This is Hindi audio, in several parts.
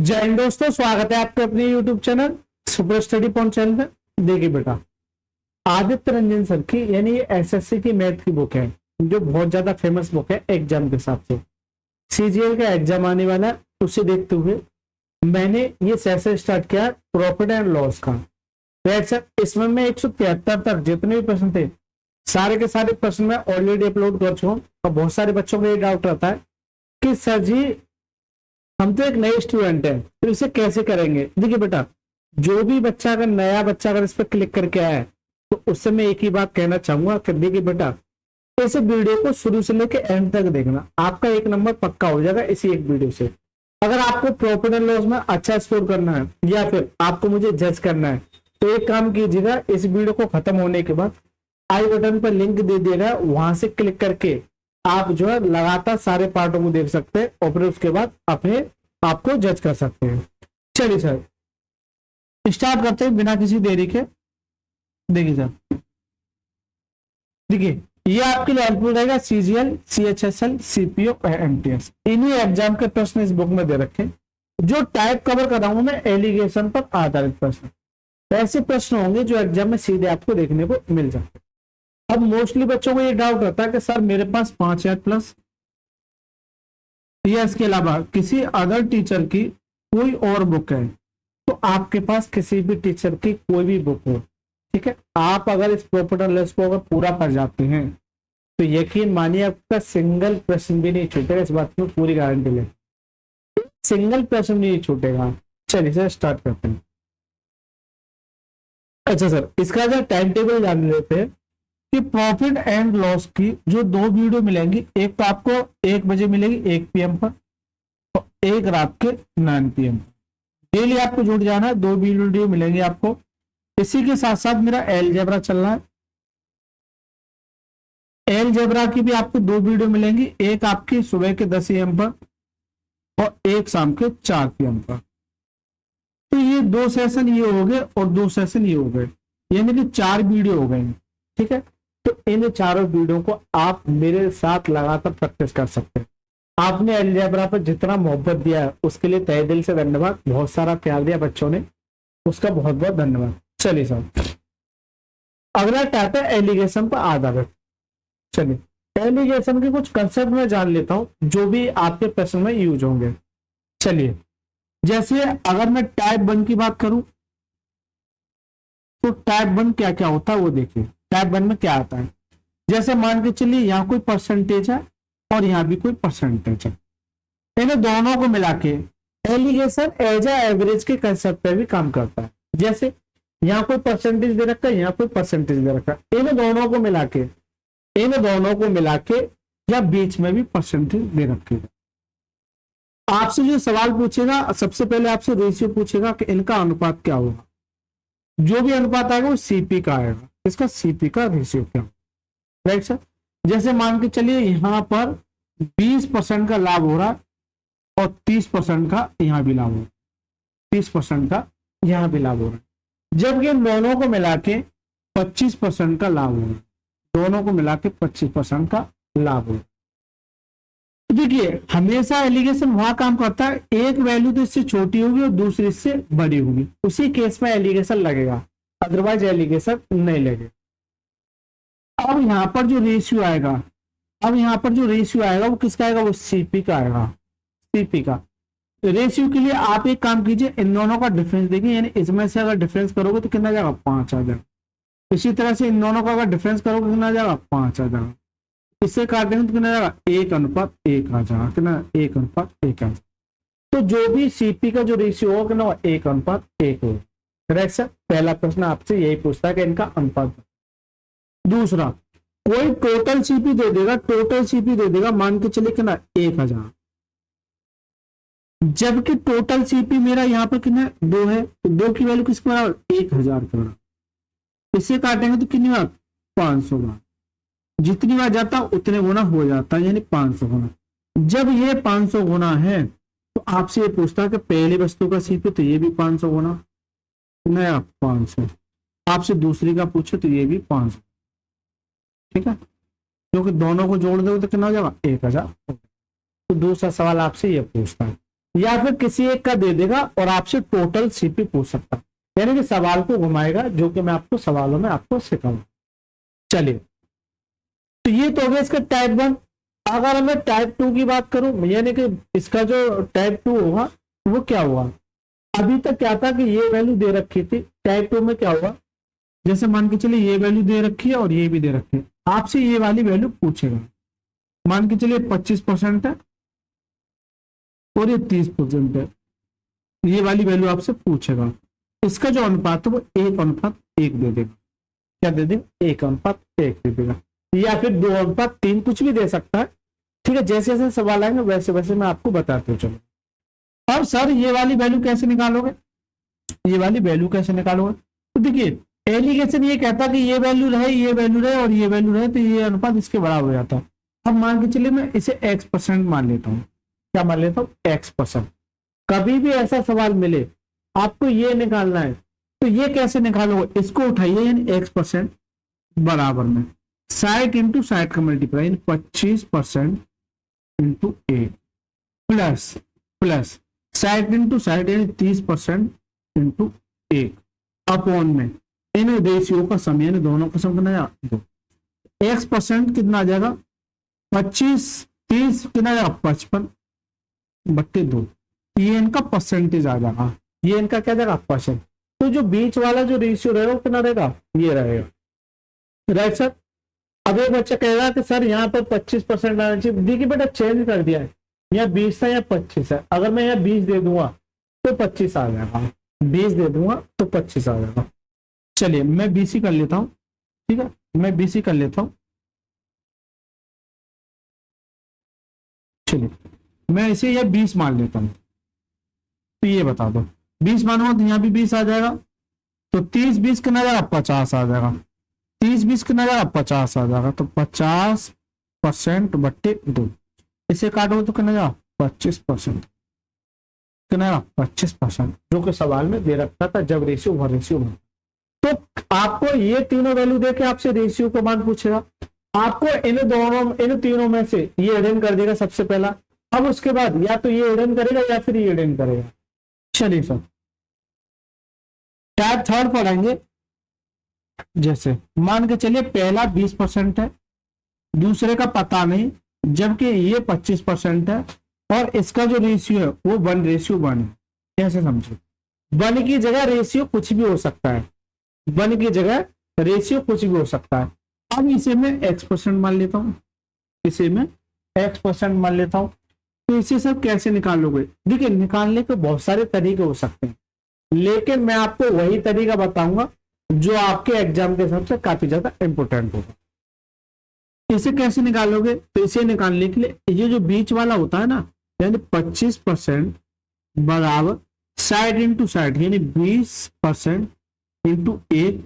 जय हिंद दोस्तों, स्वागत है आपके अपने YouTube channel super study point channel में। देखिए बेटा, आदित्य रंजन सर की यानी एसएससी की मैथ की बुक है जो बहुत ज्यादा फेमस बुक है एग्जाम के हिसाब से। सीजीएल का एग्जाम आने वाला है, उसे देखते हुए मैंने ये सेशन स्टार्ट किया प्रॉफिट एंड लॉस का। राइट सर, इसमें मैं 173 तक जितने भी प्रश्न थे सारे के सारे प्रश्न मैं ऑलरेडी अपलोड कर चुका हूँ। और बहुत सारे बच्चों को ये डाउट रहता है कि सर जी हम तो एक नए स्टूडेंट हैं तो इसे कैसे करेंगे। देखिए बेटा, जो भी बच्चा अगर नया बच्चा अगर इस पर क्लिक करके आया है तो उससे मैं एक ही बात कहना चाहूंगा कि देखिए बेटा, इस वीडियो को शुरू से लेकर एंड तक देखना, आपका एक नंबर पक्का हो जाएगा इसी एक वीडियो से। अगर आपको प्रॉफिट एंड लॉस में अच्छा स्कोर करना है या फिर आपको मुझे जज करना है तो एक काम कीजिएगा, इस वीडियो को खत्म होने के बाद आई बटन पर लिंक दे दिएगा, वहां से क्लिक करके आप जो है लगातार सारे पार्टों को देख सकते हैं और फिर उसके बाद अपने आपको जज कर सकते हैं। चलिए सर स्टार्ट करते हैं बिना किसी देरी के। देखिए सर, देखिए ये आपके लिए हेल्पफुल रहेगा। सीजीएल, सीएचएसएल, सीपीओ और एमटीएस इन्हीं एग्जाम के प्रश्न इस बुक में दे रखे। जो टाइप कवर कर रहा हूं मैं एलिगेशन पर आधारित प्रश्न, ऐसे प्रश्न होंगे जो एग्जाम में सीधे आपको देखने को मिल जाते हैं। अब मोस्टली बच्चों को ये डाउट रहता है कि सर मेरे पास 5000 प्लस या इसके अलावा किसी अदर टीचर की कोई और बुक है तो आपके पास किसी भी टीचर की कोई भी बुक हो, ठीक है, आप अगर इस प्रॉफिट एंड लॉस को अगर पूरा कर जाते हैं तो यकीन मानिए आपका सिंगल प्रश्न भी नहीं छूटेगा। इस बात की पूरी गारंटी ले, सिंगल प्रश्न नहीं छूटेगा। चलिए सर स्टार्ट करते हैं। अच्छा सर, इसका जो टाइम टेबल जान लेते हैं कि प्रॉफिट एंड लॉस की जो दो वीडियो मिलेंगी, एक तो आपको 1 बजे मिलेगी 1 PM पर और एक रात के 9 PM पर। डेली आपको जुड़ जाना है, 2 वीडियो मिलेंगे आपको। इसी के साथ साथ मेरा एलजेब्रा चल रहा है, एलजेब्रा की भी आपको 2 वीडियो मिलेंगी, एक आपकी सुबह के 10 AM पर और एक शाम के 4 PM पर। तो ये 2 सेशन ये हो गए और 2 सेशन ये हो गए, यानी कि 4 वीडियो हो गए, ठीक है। तो इन चारों वीडियो को आप मेरे साथ लगातार प्रैक्टिस कर सकते हैं। आपने अलजेब्रा पर जितना मोहब्बत दिया है उसके लिए तहे दिल से धन्यवाद। बहुत सारा प्यार दिया बच्चों ने, उसका बहुत बहुत धन्यवाद। चलिए सर, अगला टाइप है एलिगेशन पर आधारित। चलिए एलिगेशन के कुछ कंसेप्ट में जान लेता हूं जो भी आपके प्रश्न में यूज होंगे। चलिए, जैसे अगर मैं टाइप 1 की बात करूं तो टाइप 1 क्या क्या होता है वो देखिए। टाइप 1 में क्या आता है, जैसे मान के चलिए यहाँ कोई परसेंटेज है और यहाँ भी कोई परसेंटेज है, इन्हें दोनों को मिला के एलिगेशन एज ए एवरेज के कंसेप्ट पे भी काम करता है। जैसे यहाँ कोई परसेंटेज दे रखा है, यहाँ कोई परसेंटेज दे रखा है, इन दोनों को मिला के या बीच में भी परसेंटेज दे रखे। आपसे जो सवाल पूछेगा सबसे पहले आपसे रेशियो पूछेगा कि इनका अनुपात क्या होगा। जो भी अनुपात आएगा वो सीपी का आएगा, इसका सीपी का रेशियो क्या, राइट सर। जैसे मान के चलिए यहां पर 20% का लाभ हो रहा है और 30% का यहां भी लाभ हो रहा है, 30% का यहां भी लाभ हो रहा है, जबकि इन दोनों को मिला के 25% का लाभ हो रहा है, दोनों को मिला के 25% का लाभ हो रहा है। देखिए हमेशा एलिगेशन वहां काम करता है, एक वैल्यू तो इससे छोटी होगी और दूसरी इससे बड़ी होगी, उसी केस में एलिगेशन लगेगा, अदरवाइज एलिगेशन नहीं लगेगा। अब यहां पर जो रेशियो आएगा, वो किसका आएगा, वो सीपी का आएगा। सीपी का रेशियो के लिए आप एक काम कीजिए, इन दोनों का डिफरेंस देखिए, यानी इसमें से अगर डिफरेंस करोगे तो कितना आ जाएगा, 5 आ जाएगा। इसी तरह से इन दोनों का अगर डिफरेंस करोगे कितना आ जाएगा, 5 आ जाएगा। इससे काटेंगे तो कितना जाएगा, 1:1 आ जाएगा, कितना 1:1 आ जाएगा। तो जो भी सीपी का जो रेशियो होगा कितना 1:1 होगा, राइट सर। पहला प्रश्न आपसे यही पूछता है कि इनका अनुपात। दूसरा, कोई टोटल सीपी दे देगा, मान के चलिए कितना 1000, जबकि टोटल सीपी मेरा यहाँ पर कितना 2 है, तो 2 की वैल्यू किसके बराबर, 1000 के बराबर। इससे काटेंगे तो कितनी बार, 500 बार। जितनी बार जाता उतने गुना हो जाता है, यानी 500 गुना। जब ये 500 गुना है तो आपसे ये पूछता है कि पहली वस्तु का सीपी, तो ये भी 500 गुना, नया 500। आपसे दूसरी का पूछे तो ये भी 500, ठीक है, क्योंकि दोनों को जोड़ दो तो कितना हो जाएगा, 1000। तो दूसरा सवाल आपसे ये पूछता है या फिर किसी एक का दे देगा और आपसे टोटल सीपी पूछ सकता है, यानी कि सवाल को घुमाएगा, जो कि मैं आपको सवालों में आपको सिखाऊंगा। चलिए, तो ये तो हो गया इसका टाइप 1। अगर मैं टाइप 2 की बात करूं, यानी कि इसका जो टाइप 2 होगा वो क्या हुआ, अभी तक क्या था कि ये वैल्यू दे रखी थी, टाइप 2 में क्या हुआ, जैसे मान के चलिए ये वैल्यू दे रखी है और ये भी दे रखी है, आपसे ये वाली वैल्यू पूछेगा। मान के चलिए 25% है और ये 30% है, ये वाली वैल्यू आपसे पूछेगा। इसका जो अनुपात है वो 1:1 दे देगा। क्या दे देगा? 1:1 दे देगा, या फिर 2:3 कुछ भी दे सकता है। ठीक है, जैसे जैसे सवाल आएंगे वैसे वैसे मैं आपको बताते चलो। अब सर ये वाली वैल्यू कैसे निकालोगे, ये वाली वैल्यू कैसे निकालोगे? तो देखिए, एलिगेशन ये कहता कि ये वैल्यू रहे, ये वैल्यू रहे और ये वैल्यू रहे, तो ये अनुपात इसके बराबर हो जाता है। अब मान के चलिए मैं इसे x% मान लेता हूँ। क्या मान लेता हूँ? x%। कभी भी ऐसा सवाल मिले आपको ये निकालना है, तो ये कैसे निकालोगे? इसको उठाइए, यानी x% बराबर में 60 इंटू 60 का मल्टीप्लाई, यानी 25% इंटू 8 प्लस 60 इंटू 60 यानी 30% इंटू 1 अपॉन में इन रेशियो का सम, यानी दोनों का सम कितना जाएगा? x% कितना आ जाएगा? 25, 30 कितना आ जाएगा? 55/2। ये इनका परसेंटेज आ जाएगा, ये इनका क्या जाएगा? परसेंट। तो जो बीच वाला जो रेशियो रहेगा वो कितना रहेगा? ये रहेगा, राइट सर। अब एक बच्चा कहेगा कि सर यहाँ पर 25% आना चाहिए। देखिए बेटा, चेंज कर दिया है, यहाँ 20 था या 25 है। अगर मैं यहाँ 20 दे दूंगा तो 25 आ जाएगा, 20 दे दूंगा तो 25 आ जाएगा। चलिए मैं 20 ही कर लेता हूँ, ठीक है, मैं 20 ही कर लेता हूँ। चलिए मैं इसे यह 20 मान लेता हूँ, तो ये बता दो 20 मानूंगा तो यहाँ भी 20 आ जाएगा, तो 30-20 कितना जाएगा? 50 आ जाएगा। 30-20 कितना जाएगा? 50 आ जाएगा। तो 50%/2, इसे काटो तो कितना जाएगा? 25%। कितना जाएगा? 25%, जो कि सवाल में दे रखा था जब रेशियो भर रेशियो बना। तो आपको ये तीनों वैल्यू देके आपसे रेशियो का मान पूछेगा। आपको इन तीनों में से ये एडन कर देगा सबसे पहला। अब उसके बाद या तो ये एडन करेगा या फिर ये एडन करेगा। चलिए सर, टाइप 3 पढ़ेंगे। जैसे मान के चलिए पहला 20% है, दूसरे का पता नहीं, जबकि ये 25% है और इसका जो रेशियो है वो 1:1 है। कैसे समझो? 1 की जगह रेशियो कुछ भी हो सकता है, 1 की जगह रेशियो कुछ भी हो सकता है। अब इसे मैं x% मान लेता हूं, इसे मैं x% मान लेता हूं। तो इसे सब कैसे निकालोगे? देखिए, निकालने के बहुत सारे तरीके हो सकते हैं, लेकिन मैं आपको वही तरीका बताऊंगा जो आपके एग्जाम के हिसाब से काफी ज्यादा इंपॉर्टेंट होगा। इसे कैसे निकालोगे? तो इसे निकालने के लिए ये जो बीच वाला होता है ना, यानी 25% बराबर 60 इंटू 60 यानी 20% into 1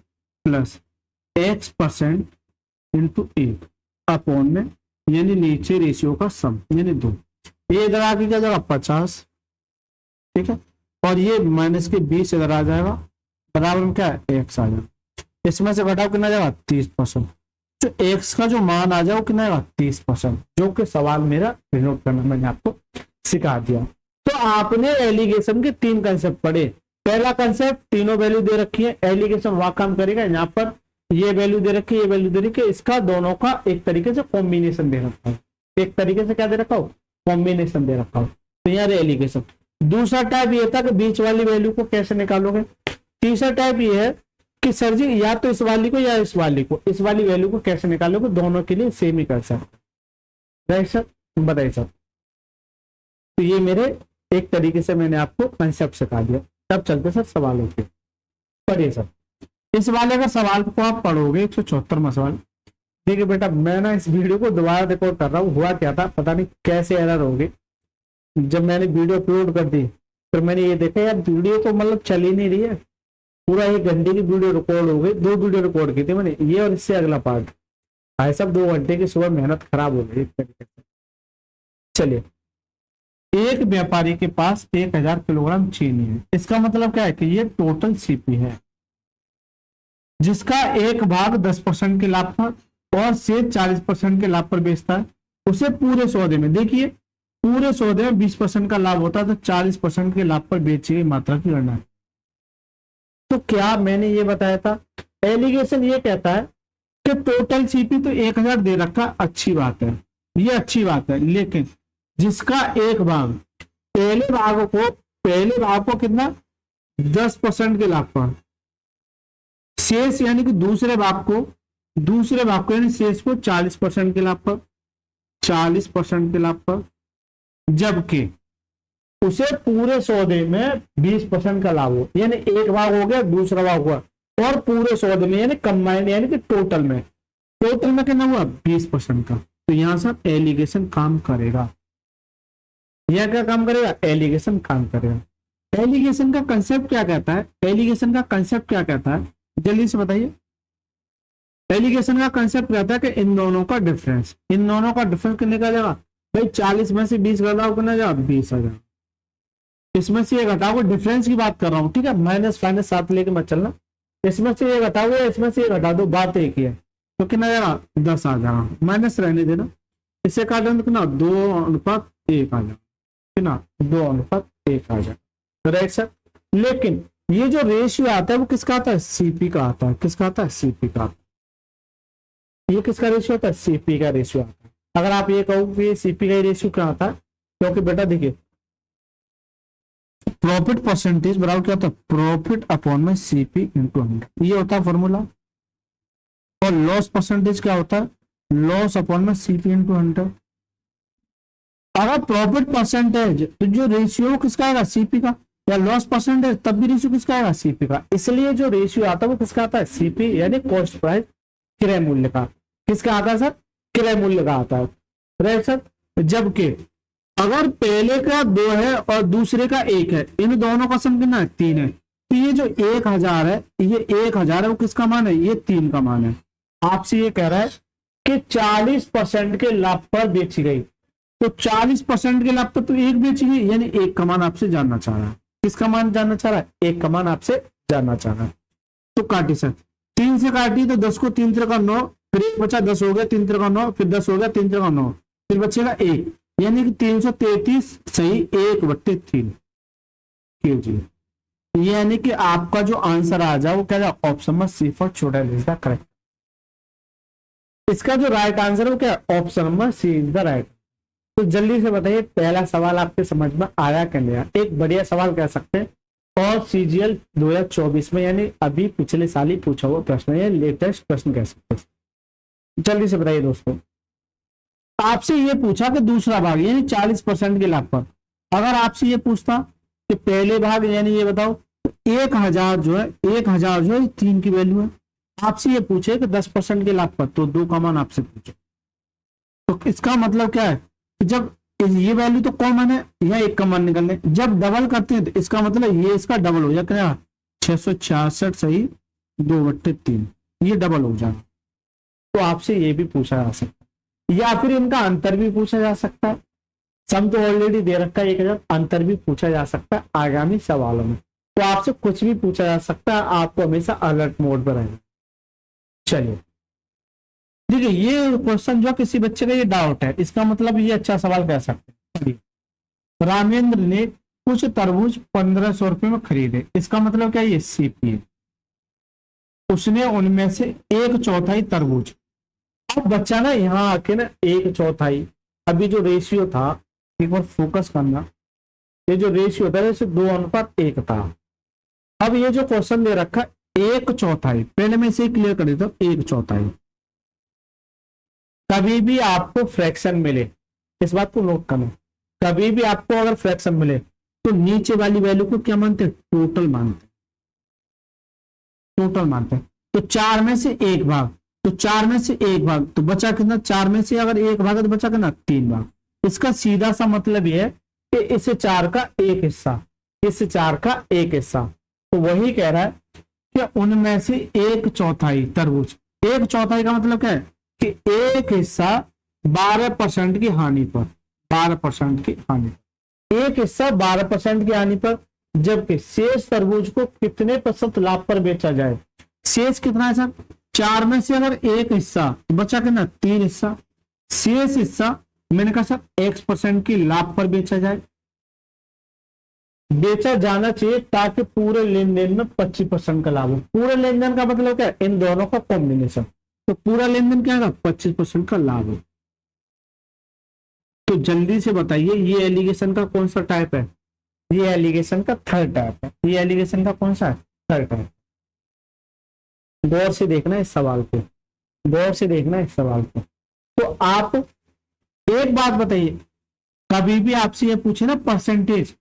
plus x% into 1 upon में, यानी नीचे रेशियो का सम यानी 2। ये इधर आके क्या जाएगा? 50, ठीक है, और ये माइनस के 20 इधर आ जाएगा, बराबर में क्या है? x आ जाएगा। इसमें से घटाओ कितना जाएगा? 30%। तो x का जो मान आ जाए वो कितना आएगा? 30%, जो कि सवाल मेरा डिनोट करना मैंने आपको सिखा दिया। तो आपने एलिगेशन के 3 कंसेप्ट पढ़े। पहला कंसेप्ट, तीनों वैल्यू दे रखी है, एलिगेशन वहां काम करेगा। यहाँ पर ये वैल्यू दे रखी है, ये वैल्यू दे रखी है, इसका दोनों का एक तरीके से कॉम्बिनेशन दे रखा है। एक तरीके से क्या दे रखा हो? कॉम्बिनेशन दे रखा हो। तो यहाँ एलिगेशन। दूसरा टाइप ये था कि बीच वाली वैल्यू को कैसे निकालोगे। तीसरा टाइप ये है कि सर जी या तो इस वाली को या इस वाली को, इस वाली वैल्यू को कैसे निकालोगे? दोनों के लिए सेम ही कर सकते, राइट सर? बताइए सर। तो ये मेरे एक तरीके से मैंने आपको कंसेप्ट सिखा दिया। तब चलते सर सवालों के। पढ़िए सर, इस वाले का सवाल को आप पढ़ोगे 174वां सवाल। देखिए बेटा, मैं ना इस वीडियो को दोबारा रिकॉर्ड कर रहा हूँ। हुआ क्या था पता नहीं, कैसे एरर हो गई। जब मैंने वीडियो अपलोड कर दी फिर मैंने ये देखा यार वीडियो तो मतलब चल ही नहीं रही है। पूरा 1 घंटे की वीडियो रिकॉर्ड हो गई, 2 वीडियो रिकॉर्ड की थी मैंने, ये और इससे अगला पार्ट। भाई सब 2 घंटे की सुबह मेहनत खराब हो गई एक तरीके से। चलिए, एक व्यापारी के पास 1000 किलोग्राम चीनी है। इसका मतलब क्या है कि ये टोटल सीपी है, जिसका एक भाग 10% के लाभ पर और से 40% के लाभ पर बेचता है। उसे पूरे सौदे में, देखिए पूरे सौदे में 20% का लाभ होता है तो 40% के लाभ पर बेची गई मात्रा की गणना। तो क्या मैंने ये बताया था, एलिगेशन ये कहता है कि टोटल सीपी तो 1000 दे रखा, अच्छी बात है, ये अच्छी बात है, लेकिन जिसका एक भाग पहले भाग को कितना 10% के लाभ पर, शेष यानी कि दूसरे भाग को यानी शेष को 40% के लाभ पर, 40% के लाभ पर, जबकि उसे पूरे सौदे में 20% का लाभ हो, यानी एक भाग हो गया दूसरा भाग हुआ, और पूरे सौदे में यानी कंबाइंड यानी कि टोटल में कितना हुआ 20% का। तो यहां से एलिगेशन काम करेगा। यह क्या काम करेगा, एलिगेशन काम करेगा। एलिगेशन का कंसेप्ट क्या कहता है, जल्दी से बताइए। एलिगेशन का कंसेप्ट कहता है कि इन दोनों का डिफरेंस कितने का जाएगा भाई, 40 में से 20 घटाओ कितना जाएगा 20 आ जाएगा, इसमें से ये घटाओ, डिफरेंस की बात कर रहा हूं, ठीक है, माइनस फाइनस साथ लेके मत चलना, इसमें से ये घटाओ इसमें से ये घटा दो, बात एक ही है, तो कितना जाएगा 10 आ जाएगा, माइनस रहने देना, इससे काट तो कितना 2:1 आ जाएगा, कितना 2:1 आ जाएगा, राइट सर। लेकिन ये जो रेशियो आता है वो किसका आता है, सीपी का आता है, किसका आता है, सीपी का। ये किसका रेशियो होता है, सीपी का रेशियो आता है। अगर आप ये कहो कि सीपी का रेशियो क्या होता है, क्योंकि बेटा देखिए प्रॉफिट परसेंटेज बराबर क्या होता है, प्रॉफिट अपॉन में सीपी इंटू 100, ये होता है फॉर्मूला। और लॉस परसेंटेज क्या होता है, लॉस अपॉन में सीपी इंटू 100। अगर प्रॉफिट परसेंटेज तो जो रेशियो किसका आएगा, सीपी का, या लॉस परसेंटेज तब भी रेशियो किसका आएगा, सीपी का। इसलिए जो रेशियो आता है वो किसका आता है, सीपी यानी कॉस्ट प्राइस क्रय मूल्य का। किसका आता है सर, क्रय मूल्य का आता है, राइट सर। जबकि अगर पहले का 2 है और दूसरे का 1 है, इन दोनों का सम कितना है 3 है, तो ये जो 1000 है, ये 1000 है वो किसका मान है, ये 3 का मान है। आपसे ये कह रहा है कि 40% के लाभ पर बेची गई, तो 40% के लाभ पर तो 1 बेची गई, यानी 1 का मान आपसे जानना चाह रहा है। किसका मान जानना चाह रहा है, 1 का मान आपसे जानना चाह रहा है। तो काटी सर, 3 से काटी तो 10 को 3 त्रिका 9, फिर 1 बचा, 10 हो गया 3 त्रिका 9, फिर 10 हो गया 3 त्रिका 9, फिर बचेगा 1, यानी कि 333 सही 1/3 कीजिए। यानी कि आपका जो आंसर आ जाए वो क्या जाए, ऑप्शन में सी फॉर छोटा इज द करेक्ट। इसका जो राइट आंसर है वो क्या, option number C is the right. तो जल्दी से बताइए पहला सवाल आपके समझ में आया कि नहीं आया। एक बढ़िया सवाल कह सकते हैं, और सीजीएल 2024 में यानी अभी पिछले साल ही पूछा हुआ प्रश्न है, लेटेस्ट प्रश्न कह सकते हैं। जल्दी से बताइए दोस्तों, आपसे ये पूछा कि दूसरा भाग यानी 40% के लाभ पर, अगर आपसे ये पूछता कि पहले भाग यानी ये बताओ 1000 जो है 3 की वैल्यू है, आपसे ये पूछे कि 10% के लाभ पर, तो 2 का मान आपसे पूछे, तो इसका मतलब क्या है कि जब ये वैल्यू तो कॉमन है, यह 1 का मान निकलने, जब डबल करते हैं तो इसका मतलब ये इसका डबल हो जाए, क्या 666 सही 2/3, ये डबल हो जाए। तो आपसे ये भी पूछा जा सकता है, या फिर इनका अंतर भी पूछा जा सकता है। सम तो ऑलरेडी दे रखा है 1000, अंतर भी पूछा जा सकता है आगामी सवालों में। तो आपसे कुछ भी पूछा जा सकता है, आपको हमेशा अलर्ट मोड पर रहना। चलिए देखिए, ये क्वेश्चन जो किसी बच्चे का ये डाउट है, इसका मतलब ये अच्छा सवाल कह सकते हैं। रामेंद्र ने कुछ तरबूज 1500 रुपए में खरीदे, इसका मतलब क्या, ये सीपी है। उसने उनमें से 1/4 तरबूज, अब बच्चा ना यहाँ आके ना 1/4, अभी जो रेशियो था एक बार फोकस करना, ये जो रेशियो था जैसे 2:1 था। अब ये जो क्वेश्चन दे रखा 1/4, पहले मैं इसे क्लियर कर देता हूं। 1/4 कभी भी आपको फ्रैक्शन मिले, इस बात को नोट करना, कभी भी आपको अगर फ्रैक्शन मिले तो नीचे वाली वैल्यू को क्या मानते हैं, टोटल मानते हैं। तो 4 में से 1 भाग, तो 4 में से 1 भाग तो बचा कितना, 4 में से अगर 1 भाग तो बचा कितना 3 भाग। इसका सीधा सा मतलब ये है कि इस 4 का 1 हिस्सा, इस 4 का 1 हिस्सा, तो वही कह रहा है कि उनमें से 1/4 तरबूज, 1/4 का मतलब क्या है कि 1 हिस्सा 12% की हानि पर, 12% की हानि, 1 हिस्सा 12% की हानि पर, जबकि शेष तरबूज को कितने % लाभ पर बेचा जाए। शेष कितना है सर, 4 में से अगर 1 हिस्सा बचा कितना 3 हिस्सा, शेष हिस्सा मैंने कहा सर X% की लाभ पर बेचा जाए, बेचा जाना चाहिए ताकि पूरे लेन देन में 25% का लाभ हो। पूरे लेन देन का मतलब क्या है, इन दोनों का कॉम्बिनेशन। तो पूरा लेन देन क्या है, 25% का लाभ हो। तो जल्दी से बताइए ये एलिगेशन का कौन सा टाइप है, ये एलिगेशन का थर्ड टाइप है। ये एलिगेशन का कौन सा है, थर्ड टाइप। गौर से देखना इस सवाल को, गौर से देखना इस सवाल को। तो आप एक बात बताइए, कभी भी आपसे ये पूछे ना परसेंटेज,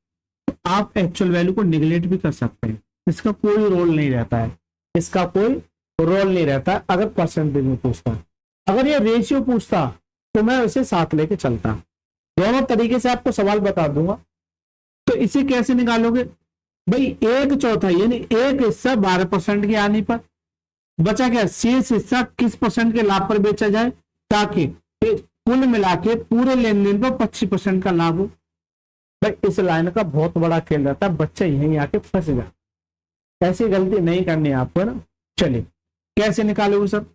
तो आप एक्चुअल वैल्यू को निगलेक्ट भी कर सकते हैं, इसका कोई रोल नहीं रहता है, इसका कोई रोल नहीं रहता है अगर परसेंटेज में पूछता। अगर ये रेशियो पूछता तो मैं उसे साथ लेके चलता। दोनों तरीके से आपको सवाल बता दूंगा। तो इसे कैसे निकालोगे भाई, एक चौथा यानी एक हिस्सा 12% की आने पर बचा क्या, शेष हिस्सा किस परसेंट के लाभ पर बेचा जाए ताकि कुल मिला के पूरे लेन देन पर 25% का लाभ हो। भाई इस लाइन का बहुत बड़ा खेल रहता है, बच्चा यहीं आके फंसेगा। ऐसी गलती नहीं करनी है आपको ना। चलिए कैसे निकालोगे सर,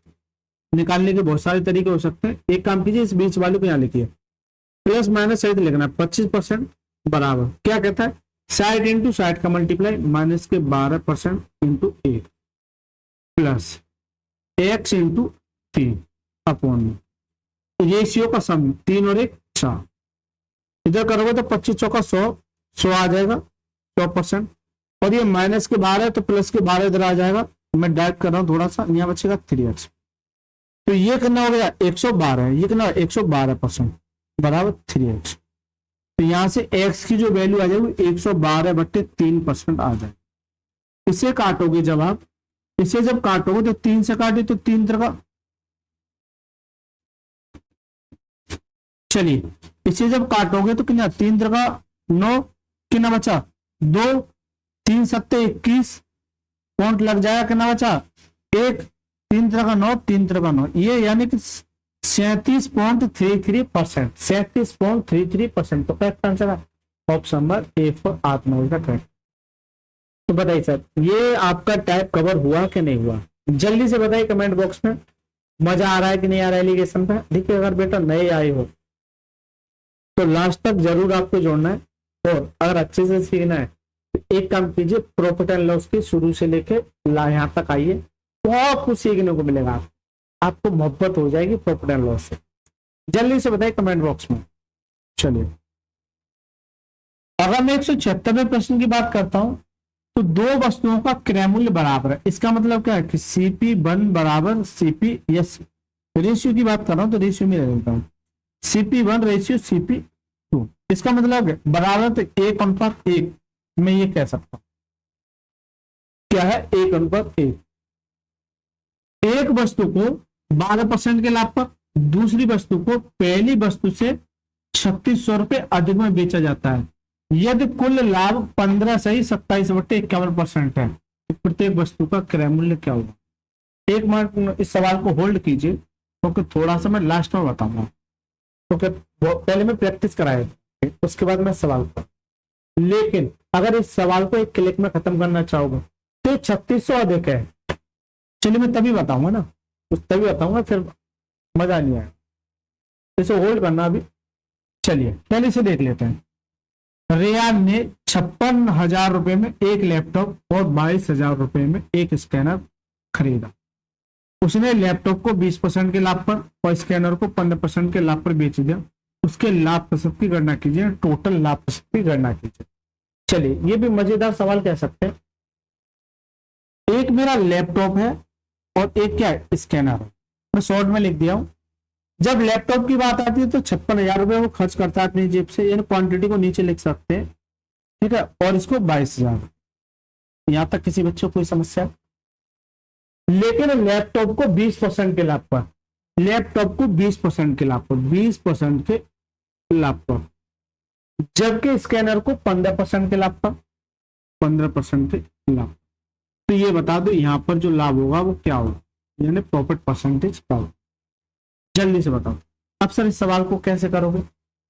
निकालने के बहुत सारे तरीके हो सकते हैं। एक काम कीजिए, इस बीच वाले को यहाँ लिखिए, प्लस माइनस सहित लिखना, 25% बराबर क्या कहता है, 60 इंटू 60 का मल्टीप्लाई माइनस के 12% into 1 plus x into 3 upon में रेशियो का सम 3 और 1 4। इधर करोगे तो 25 चौका 100 आ जाएगा 100%, और ये माइनस के 12 तो प्लस के 12 इधर आ जाएगा। मैं डायरेक्ट कर रहा हूं थोड़ा सा, यहाँ बचेगा 3x। तो ये कितना हो गया 112 है, ये कितना 112% बराबर 3x। तो यहां से x की जो वैल्यू आ जाएगी 112/3% आ जाए। इसे काटोगे जब आप, इसे जब काटोगे तो 3 से काटे तो 3 तरह, चलिए इसे जब काटोगे तो कितना 3 तरह 9, कितना बचा 2, 3 सत्ते 21, पॉइंट लग जाएगा, कितना बचा 1, 3 तरह का 9, 3 तरह का 9, ये यानी कि 37.33%, 37.33%। तो करेक्ट आंसर है ऑप्शन नंबर ए फॉर आत्महत्या का करेक्ट। तो बताइए सर ये आपका टाइप कवर हुआ कि नहीं हुआ, जल्दी से बताइए कमेंट बॉक्स में। मजा आ रहा है कि नहीं आ रहा है एलिगेशन पे। देखिए अगर बेटा नए आए हो तो लास्ट तक जरूर आपको जोड़ना है, और अगर अच्छे से सीखना है तो एक काम कीजिए, प्रॉफिट एंड लॉस की शुरू से लेके यहाँ तक आइए, बहुत कुछ सीखने को मिलेगा, आपको मोहब्बत हो जाएगी प्रॉफिट एंड लॉस से। जल्दी से बताइए कमेंट बॉक्स में। चलिए अगर मैं 176वें प्रश्न की बात करता हूं तो दो वस्तुओं का क्रय मूल्य बराबर है, इसका मतलब क्या है कि CP1 बराबर CP, यस रेशियो की बात कर रहा हूं तो रेशियो में ले लेता हूं, CP1 रेशियो CP2। इसका मतलब है बराबर, तो 1:1 मैं ये कह सकता हूं क्या है 1:1। एक वस्तु को 12% के लाभ पर दूसरी वस्तु को पहली वस्तु से 3600 रुपये अधिक में बेचा जाता है, यदि कुल लाभ 15 सही 27/51% है, तो प्रत्येक वस्तु का क्रय मूल्य क्या होगा। एक मिनट इस सवाल को होल्ड कीजिए, क्योंकि थोड़ा सा मैं लास्ट में बताऊंगा, क्योंकि पहले मैं प्रैक्टिस कराया उसके बाद मैं सवाल पर। लेकिन अगर इस सवाल को एक क्लिक में खत्म करना चाहोगे तो 3600 अधिक है, चलिए मैं तभी बताऊंगा ना, तभी बताऊंगा, फिर मजा नहीं आएगा, इसे होल्ड करना अभी। चलिए पहले से देख लेते हैं। रेयान ने 56,000 रुपए में एक लैपटॉप और 22,000 रुपए में एक स्कैनर खरीदा। उसने लैपटॉप को 20% के लाभ पर और स्कैनर को 15% के लाभ पर बेच दिया। उसके लाभ प्रतिशत की गणना कीजिए, टोटल लाभ प्रतिशत की गणना कीजिए। चलिए ये भी मजेदार सवाल कह सकते हैं। एक मेरा लैपटॉप है और एक क्या है स्कैनर है, मैं शॉर्ट में लिख दिया हूं। जब लैपटॉप की बात आती है तो 56,000 रुपए वो खर्च करता है अपनी जेब से, यानी क्वांटिटी को नीचे लिख सकते हैं, ठीक है, और इसको 22,000। यहां तक किसी बच्चे को कोई समस्या? लेकिन लैपटॉप को 20% के लाभ पर, लैपटॉप को 20% के लाभ पर, 20% के लाभ पर, जबकि स्कैनर को 15% के लाभ पर, 15% के लाभ। तो ये बता दो यहां पर जो लाभ होगा वो क्या होगा, यानी प्रॉफिट परसेंटेज क्या होगा, जल्दी से बताओ। अब सर इस सवाल को कैसे करोगे?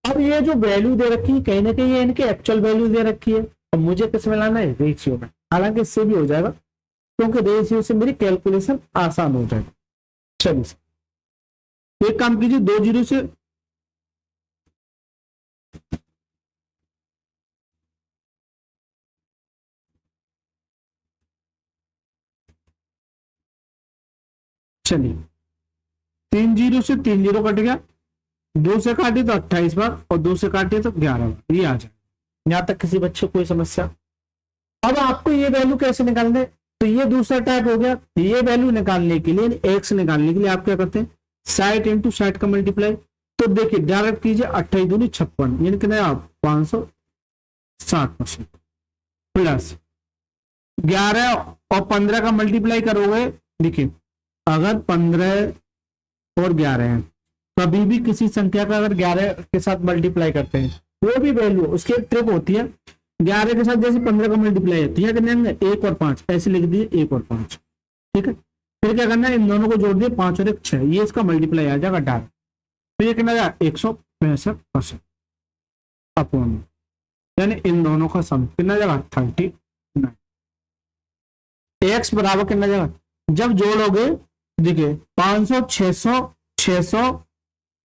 अब ये जो वैल्यू दे रखी है कहीं ना कहीं ये इनकी एक्चुअल वैल्यू दे रखी है, अब मुझे किस में लाना है, रेशियो में। हालांकि इससे भी हो जाएगा क्योंकि रेशियो से मेरी कैलकुलेशन आसान हो जाएगी। चलिए एक काम कीजिए, 2 जीरो से चलिए 3 0 से 3 0 कट गया, 2 से काटे तो 28 बार और 2 से काटे तो 11 बार, ये आ जाए। यहां तक किसी बच्चे को कोई समस्या? अब आपको ये वैल्यू कैसे निकालने, तो ये दूसरा टाइप हो गया। ये वैल्यू निकालने के लिए, एक्स निकालने के लिए आप क्या करते हैं, 60 इंटू 60 का मल्टीप्लाई। तो देखिए डायरेक्ट कीजिए, 28 दूनी 56, यानी कितना आप 560% प्लस 11 और 15 का मल्टीप्लाई करोगे। देखिए अगर 15 और 11 है, कभी भी किसी संख्या का अगर 11 के साथ मल्टीप्लाई करते हैं, वो भी वैल्यू, उसकी एक ट्रिक होती है, 11 के साथ जैसे 15 का मल्टीप्लाई होती है, कितने 1 और 5 ऐसे लिख दिए, 1 और 5, ठीक है। फिर क्या करना है, इन दोनों को जोड़ दिए, 5 और 1 6, ये इसका मल्टीप्लाई आ जाएगा डायरेक्ट। तो ये कितना जाएगा 165% अपॉन, यानी इन दोनों का सम कितना जाएगा 39। एक्स बराबर कितना जाएगा, जब जोड़ोगे देखिए 500 600 600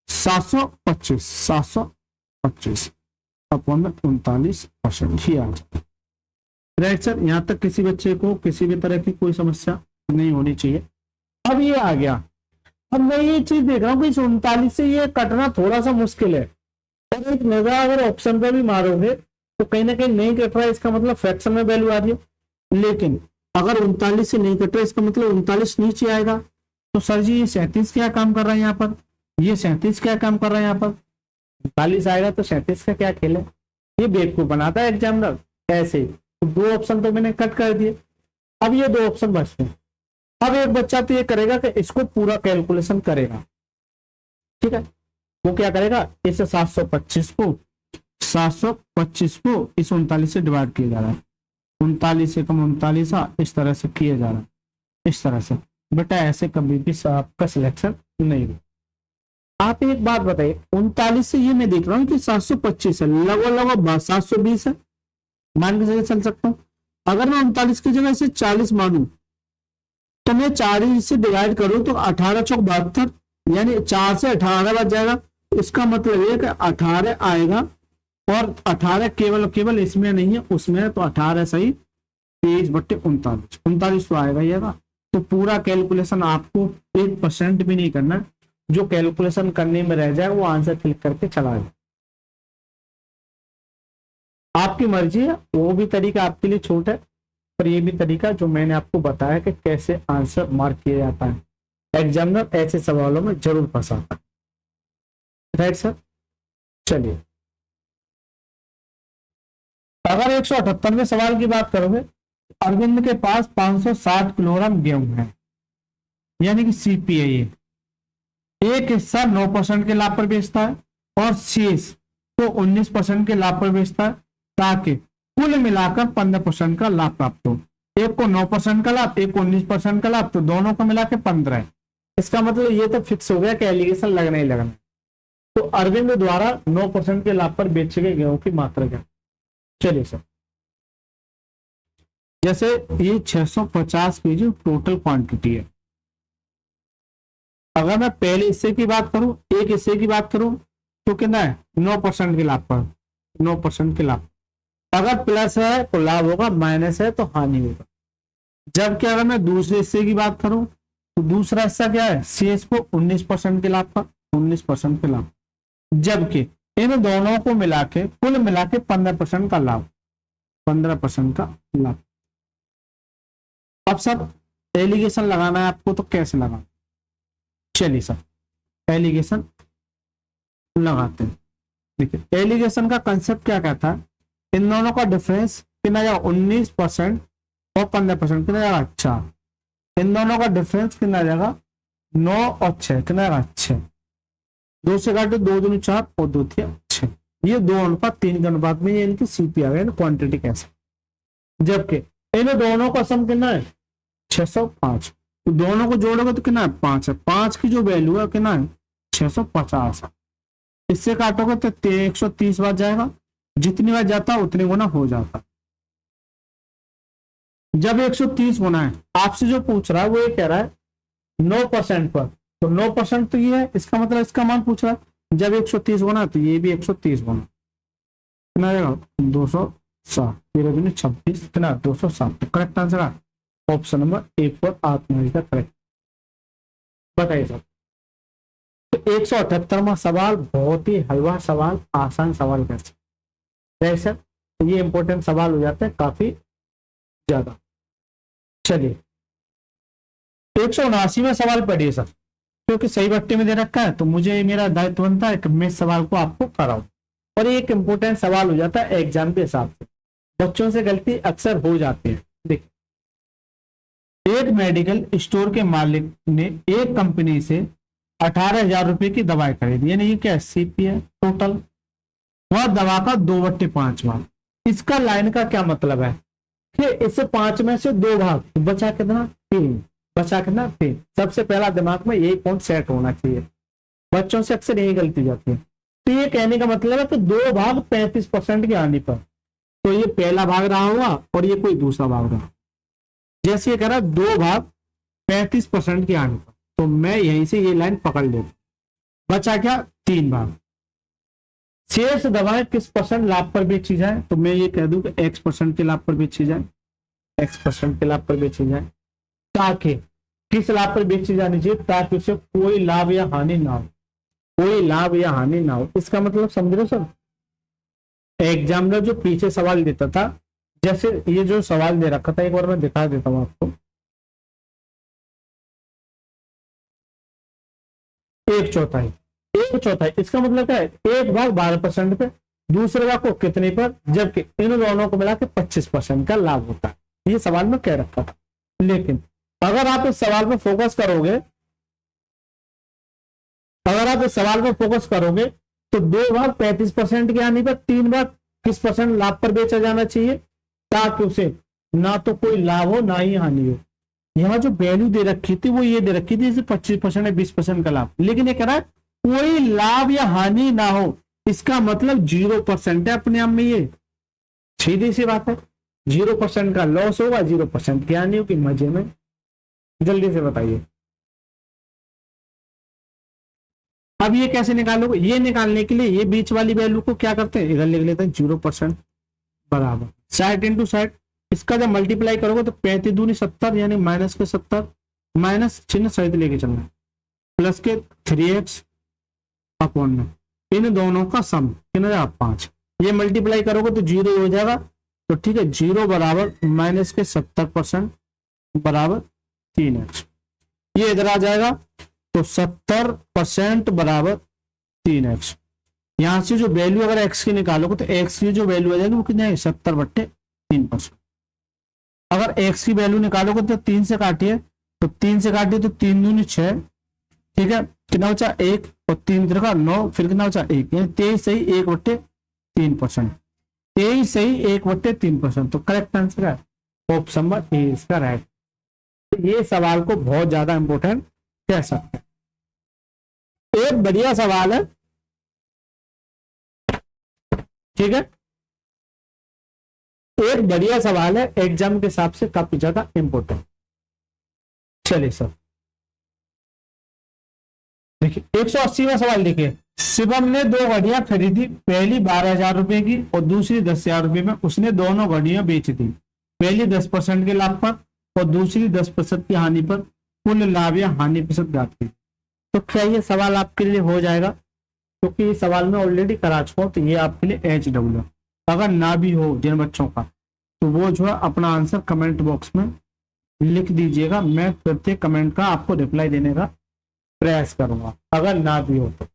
725 725 अपॉन में 39% ही आ जाए। राइट सर, यहां तक किसी बच्चे को किसी भी तरह की कोई समस्या नहीं होनी चाहिए। अब ये आ गया, अब मैं ये चीज देख रहा हूँ कि इस 39 से ये कटना थोड़ा सा मुश्किल है, और एक नजर अगर ऑप्शन पे भी मारोगे तो कहीं ना कहीं नहीं कट रहा है, इसका मतलब फ्रैक्शन में वैल्यू आ रही है। लेकिन अगर 39 से नहीं कट रहा, इसका मतलब 39 नीचे आएगा। तो सर जी ये 37 क्या काम कर रहा है यहाँ पर, ये 37 क्या काम कर रहा है यहाँ पर, 39 आएगा तो 37 का क्या खेल है, ये बेवकूफ बनाता है एग्जामिनर ऐसे ही। तो 2 ऑप्शन तो मैंने कट कर दिए, अब ये 2 ऑप्शन बचते हैं। अब एक बच्चा तो ये करेगा कि इसको पूरा कैलकुलेशन करेगा, ठीक है। वो क्या करेगा, इस 725 को इस 39 से डिवाइड किया जा रहा है, 39 से कम 39 इस तरह से किया जा रहा है, इस तरह से। बेटा ऐसे कभी भी आपका सिलेक्शन नहीं हो। आप एक बात बताइए, 39 से ये मैं देख रहा हूँ कि 725 है, लगभग 720 है, मान के चल सकता हूँ। अगर मैं 39 की जगह इसे 40 मानू, तो मैं 40 से डिवाइड करूं तो 18 चौक 72, यानी 4 से 18 बच जाएगा। इसका मतलब ये कि 18 आएगा, और 18 केवल इसमें नहीं है, उसमें है, तो 18 सही 23/39 39 तो आएगा ये। तो पूरा कैलकुलेशन आपको 1% भी नहीं करना, जो कैलकुलेशन करने में रह जाए वो आंसर क्लिक करके चला जाए, आपकी मर्जी है। वो भी तरीका आपके लिए छोटा है, पर ये भी तरीका जो मैंने आपको बताया कि कैसे आंसर मार्क किया जाता है, एग्जामिनर ऐसे सवालों में जरूर फंसाता है। राइट सर, चलिए अगर 178वें सवाल की बात करोगे, अरविंद के पास 560 किलोग्राम गेहूं है, यानी कि सीपीआई एक हिस्सा 9% के लाभ पर बेचता है और शेष को 19% के लाभ पर बेचता है, ताकि कुल मिलाकर 15% का लाभ प्राप्त हो। एक को 9% का लाभ, एक को 19% का लाभ, तो दोनों को मिला के 15 है। इसका मतलब ये तो फिक्स हो गया कि एलिगेशन लगना ही लगना। तो अरविंद द्वारा 9% के लाभ पर बेचे गए गेहूं की मात्रा क्या? चलिए सर, जैसे ये 650 केजी टोटल क्वांटिटी है। अगर मैं पहले हिस्से की बात करूं, एक हिस्से की बात करूं, तो कितना है 9% के लाभ पर, 9% के लाभ। अगर प्लस है तो लाभ होगा, माइनस है तो हानि होगा। जबकि अगर मैं दूसरे हिस्से की बात करूं, तो दूसरा हिस्सा क्या है, शेष को 19% के लाभ पर, 19% के लाभ। जबकि इन दोनों को मिला के कुल मिला के 15% का लाभ, 15% का लाभ। अब सर एलिगेशन लगाना है आपको, तो कैसे लगाना? चलिए सर एलिगेशन लगाते हैं। देखिए एलिगेशन का कंसेप्ट क्या कहता है, इन दोनों का डिफरेंस कितना जाएगा 19% और 15% कितना जाएगा 4। इन दोनों का डिफरेंस कितना जाएगा 9 और 6 कितना जाएगा 6। 2 से काटे 2 दूनी 4 और 2 3 6। ये 2:3 के अनुपात में ये इनकी सीपी आ गई, क्वांटिटी कैसे। जबकि इन दोनों का सम कितना है 605, तो दोनों को जोड़ोगे तो कितना है 5 है। 5 की जो वैल्यू है कितना है 650 है। इससे काटोगे तो 130 बार जाएगा, जितनी बार जाता उतनी गुना हो जाता। जब 130 गुना है, आपसे जो पूछ रहा है वो ये कह रहा है 9% पर, तो 9% तो ये है, इसका मतलब इसका मान पूछ रहा है। जब 130 गुना तो ये भी 130 गुना, कितना आएगा 260, 13 26 कितना 260। तो करेक्ट आंसर है ऑप्शन नंबर ए फॉर आत्महत्या करेक्ट। बताइए सर। तो 178वां सवाल बहुत ही हलवा सवाल, आसान सवाल कैसे सर, ये इंपॉर्टेंट सवाल हो जाते हैं काफी ज्यादा। चलिए 179वां सवाल पढ़िए सर, क्योंकि सही बट्टे में दे रखा है तो मुझे मेरा दायित्व बनता है कि मैं इस सवाल को आपको कराऊं, और ये एक इंपॉर्टेंट सवाल हो जाता है एग्जाम के हिसाब से, बच्चों से गलती अक्सर हो जाती है। देखिए, एक मेडिकल स्टोर के मालिक ने एक कंपनी से 18,000 रुपए की दवाई खरीदी, यानी ये क्या सीपी है टोटल, वह दवा का 2/5 भाग। इसका लाइन का क्या मतलब है कि इसे 5 में से 2 भाग, बचा कितना 3, बचा कितना 3। सबसे पहला दिमाग में यही पॉइंट सेट होना चाहिए, बच्चों से अक्सर यही गलती जाती है। तो ये कहने का मतलब है कि 2 भाग 35% की आने पर, तो ये पहला भाग रहा होगा और ये कोई दूसरा भाग रहा, जैसे ये कह रहा 2 भाग 35% की आने पर, तो मैं यहीं से ये लाइन पकड़ लेता। बचा क्या 3 भाग। शेष दवाएं किस परसेंट लाभ पर बेची जाए, तो मैं ये कह दूं कि X% के लाभ पर बेची जाए, X% के लाभ पर बेची जाए, ताकि किस लाभ पर बेची जानी चाहिए, ताकि उसे कोई लाभ या हानि ना हो, कोई लाभ या हानि ना हो। इसका मतलब समझ रहे सर, एग्जामिनर जो पीछे सवाल देता था, जैसे ये जो सवाल दे रखा था, एक बार मैं दिखा देता हूं आपको, 1/4, 1/4, इसका मतलब क्या है, 1 भाग 12% पे, दूसरे भाग को कितने पर, जबकि इन दोनों को मिला के 25% का लाभ होता है। ये सवाल में कह रखा था। लेकिन अगर आप इस सवाल में फोकस करोगे, अगर आप इस सवाल में फोकस करोगे तो 2 भाग 35% के आने पर 3 भाग किस परसेंट लाभ पर बेचा जाना चाहिए, ताकि उसे ना तो कोई लाभ हो ना ही हानि हो। यहाँ जो वैल्यू दे रखी थी वो ये दे रखी थी, जैसे 25% या 20% का लाभ, लेकिन ये कह रहा है कोई लाभ या हानि ना हो, इसका मतलब 0% है अपने आप में। ये सीधी सी बात है, 0% का लॉस होगा, 0% की हानि होगी, मजे में। जल्दी से बताइए अब ये कैसे निकालोगे। ये निकालने के लिए ये बीच वाली वैल्यू को क्या करते हैं, इधर लिख लेते हैं 0% बराबर 60 × 60। इसका जब मल्टीप्लाई करोगे तो 35 दूनी 70, यानी माइनस के 70, माइनस चिन्ह सहित लेके चलना, प्लस के 3x अपॉन में, इन दोनों का सम कितना जाएगा 5। ये मल्टीप्लाई करोगे तो 0 हो जाएगा, तो ठीक है 0 बराबर माइनस के 70% बराबर 3x। ये इधर आ जाएगा तो 70% बराबर 3x। यहां से जो वैल्यू अगर x की निकालोगे तो x की जो वैल्यू आ जाएगी वो कितनी है 70/3%। अगर x की वैल्यू निकालोगे तो 3 से काटिए, तो 3 से काटिए तो 3 दूनी 6, ठीक है, कितना बचा 1 और 3 का 9, फिर कितना बचा 1, यानी 23 सही 1/3%, 23 सही 1/3%। तो करेक्ट आंसर है ऑप्शन नंबर ए इसका राइट। ये सवाल को बहुत ज्यादा इंपॉर्टेंट कह सकते हैं। एक बढ़िया सवाल है, ठीक है, एक बढ़िया सवाल है, एग्जाम के हिसाब से काफी ज्यादा इंपॉर्टेंट। चलिए सर देखिए 180वां सवाल देखिए, शिवम ने 2 घड़ियां खरीदी, पहली 12,000 रुपए की और दूसरी 10,000 रुपए में। उसने दोनों घड़ियां बेच दी, पहली 10% के लाभ पर और दूसरी 10% की हानि पर, कुल लाभ या हानि प्रतिशत ज्ञात की। तो क्या ये सवाल आपके लिए हो जाएगा, क्योंकि ये सवाल मैं ऑलरेडी करा चुका हूं, तो ये आपके लिए HW। अगर ना भी हो जिन बच्चों का, तो वो जो है अपना आंसर कमेंट बॉक्स में लिख दीजिएगा, मैं प्रत्येक कमेंट का आपको रिप्लाई देने का प्रयास करूंगा। अगर ना भी हो तो,